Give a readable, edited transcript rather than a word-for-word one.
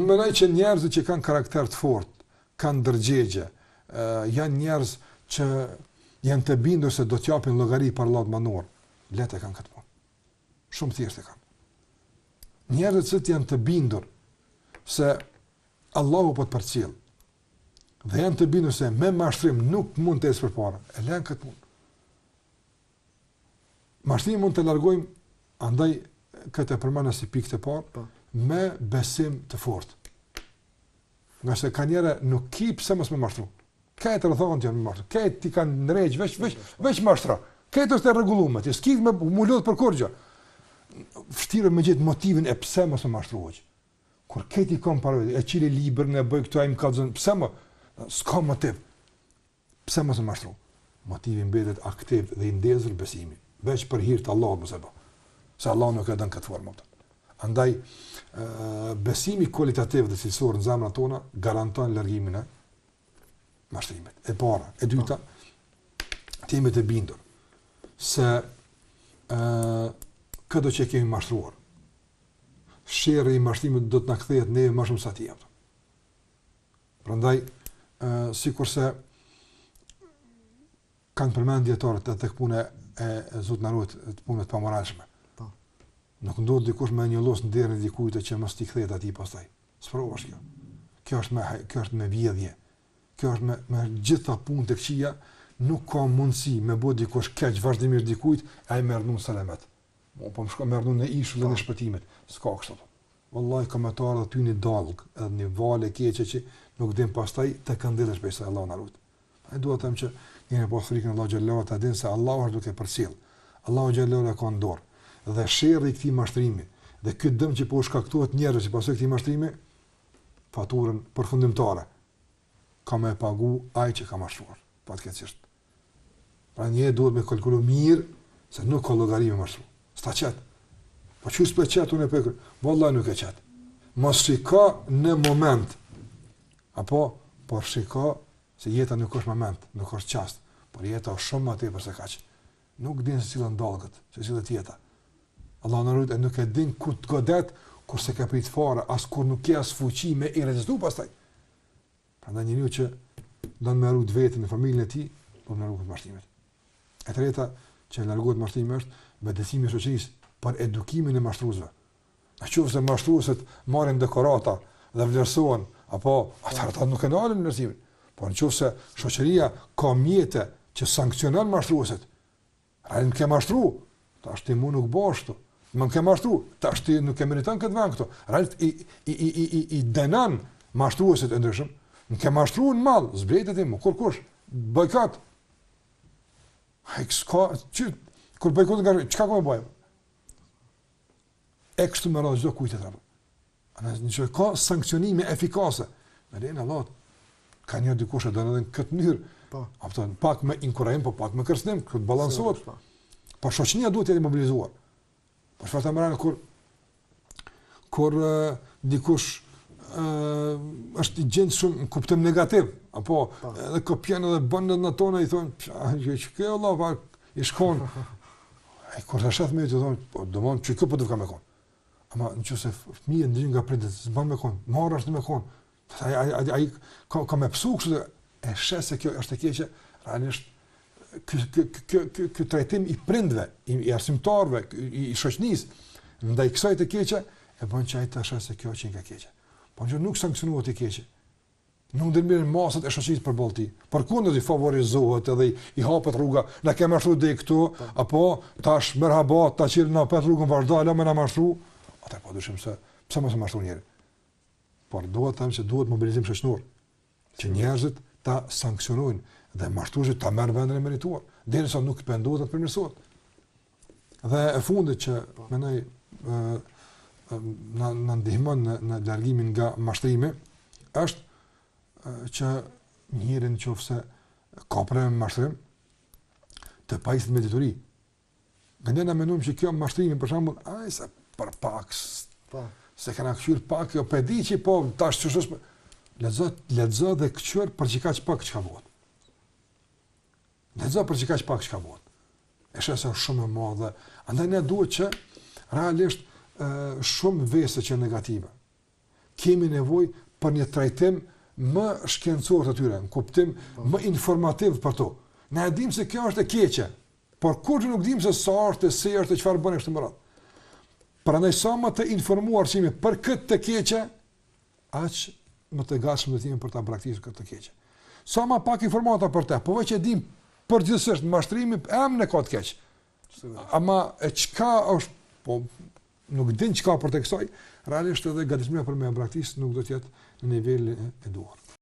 mendoj që njerëzit që kanë karakter të fortë, kanë ndërgjegje, janë njerëz që janë të bindur se do të japin llogari për Allahut mënor, letë kanë këtë punë. Shumë thjesht e kanë. Njerëzit që janë të bindur se Allahu po të përcjell dhe janë të bindur se me mashtrim nuk mund të ecë përpara, e lën këtë punë. Mashtrimin mund të largojmë, andaj këtë e përmana si pikë të parë, me besim të fortë. Nga se ka njëre nuk ki pse mos me mashtru. Këtë rëthonë të janë me mashtru. Këtë ti kanë nërejgjë, veç mashtra. Këtë është e regullume, ti s'ki me mullot për kurgjë. Fështirë me gjithë motivin e pse mos me mashtru hoqë. Kur këtë i kom parë, e qili liber, në bëj këtu a im kalëzën, pse më? S'ka motiv. Pse mos me mashtru? Motivin mbetet aktiv dhe i ndezër besimi. Veç për hirë të Allah mëse ba. Se Allah nuk e dënë këtë formë. Andaj, besimi kualitativ dhe cilësor në zemrat tona garanton largimin e mashtrimit. E para, e dyta, të jemi të bindur se këdo që kemi mashtruar, sherrri i mashtrimit do të na kthehet neve më shumë se atij. Prandaj, sikurse kanë përmend dietarët tek puna e Zotit na ruaj të punës të pamoralshme. Nuk ndodh dikush me një los në derën e dikujt që mos t'i kthehet atij pastaj. S'provosh kjo. Kjo është me vjedhje. Kjo është me gjitha punë të këqija, nuk ka mundësi me bë dikush keq vazhdimisht dikujt, ai merr nun selamet. Po më shko merr nun në ishullin e shpëtimit. S'ka kështu. Wallahi komentarët aty në dallg, edhe në vale keqe që nuk din pastaj të këndillesh pse Allah na ruaj. Ai duhet të them që njëri po frikën Allah xhallahu ta din se Allahu është duke përcjell. Allahu xhallahu ka në dorë. Dhe sherrri i këtij mashtrimi dhe ky dëm që po shkaktohet njerëzve si pasojë këtij mashtrimi, faturën përfundimtare ka më pagu ai që ka mashtruar, patjetërisht. Pra një duhet me kalkulu mirë se nuk ka llogari me mashtru. Sta qet. Po çu s'po qet unë pe. Vallahi nuk e qet. Mos shiko në moment. Apo por shiko se jeta nuk është moment, nuk është çast, por jeta është shumë më tepër se kaq. Nuk din se cilën dallgët, se cilën jeta. Allah në rrët e nuk e din ku të godet, kur se ka prit fare, as kur nuk ke as fuqi me i rezistu pastaj. Prandaj njeriu që do të merret vetën në familjen e tij, do të largohet mashtimit. E treta që largohet mashtimi është vedësimi i shoqërisë për edukimin e mashtruesve. Nëse mashtruesit marrin dekorata dhe vlerësohen, apo ata nuk e ndalen vlerësimin. Por nëse shoqëria ka mjete që sankcionon mashtruesit, ai nuk e mashtru, tash ti mund nuk bosh këtu. Më ke mashtru, tash ti nuk e meriton këtë vend këtu. Realisht i dënon mashtruesit e ndryshëm. Nuk e mashtruan mall, zbretet ti, kur kush bojkot. Ai s'ka, kur bojkot çka ka bëj? Ekstu më radhë çdo kujt e thënë. Ana nëse ka sankcionime efikase, me lenin Allah, ka një dikush që do në këtë mënyrë. Po. Afton pak më inkurajim, po pak më kërcënim, këtë balansohet. Po shoqënia duhet të jetë mobilizuar. Për çfarë të marrën kur dikush është i gjendë shumë në kuptim negativ, apo edhe kopjen edhe bënë në tonë, i thonë, që kjo Allah, i shkon. Kur të shetë me ju të thonë, po do mënë që kjo po të vka me konë. Ama në që se fëmijë ndryshë nga pritet, s'ban me konë, marrë është me konë. Ai ka me pësu kështë, e shes se kjo është e keqe, realisht, ky trajtim i prindve, i arsimtarve, i shoqënisë, ndaj kësaj të keqe, e bën që ai të shes se kjo që nga keqe. Po që nuk sankcionohet i keqe. Nuk ndërmirën masat e shoqërisë për ballti. Përkundër i favorizohet edhe i hapet rruga, na kemë mashtru deri këtu, apo tash merhaba, ta qirë na pet rrugën vazhdo, ala më na mashtru. Atë po dyshim se pse mos e mashtron njëri. Por duhet të them se duhet mobilizim shoqëror, që njerëzit ta sankcionojnë dhe mashtruesit ta marrë vendin e merituar, derisa nuk pendohet të përmirësohet. Dhe e fundit që mendoj na ndihmon në largimin nga mashtrimi është që njëri nëse ka problem me mashtrim të pajisë me dituri. Gjendja mendojmë që kjo mashtrimi për shembull, ai sa për pak, se kanë kthyer pak, jo pedi që po tash çështë lexo dhe kthyer për çka pak çka bëhet. Lexo për çka pak çka bëhet. Është sa shumë e madhe. Andaj ne duhet që realisht shumë vese që negative kemi nevojë për një trajtim më shkencor të tyre, në kuptim më informativ për to. Ne e dim se kjo është e keqe, por kur nuk dim se sa është, se është, çfarë bën kështu më radh. Prandaj sa më të informuar jemi për këtë të keqe, aq më të gatshëm do të jemi për ta praktikuar këtë të keqe. Sa më pak informata për të, po veç e dim përgjithsisht mashtrimi emën e ka të keq. Ama e çka është, po nuk din çka për të kësaj, realisht edhe gatishmëria për me praktikë nuk do të jetë në nivelin e duhur.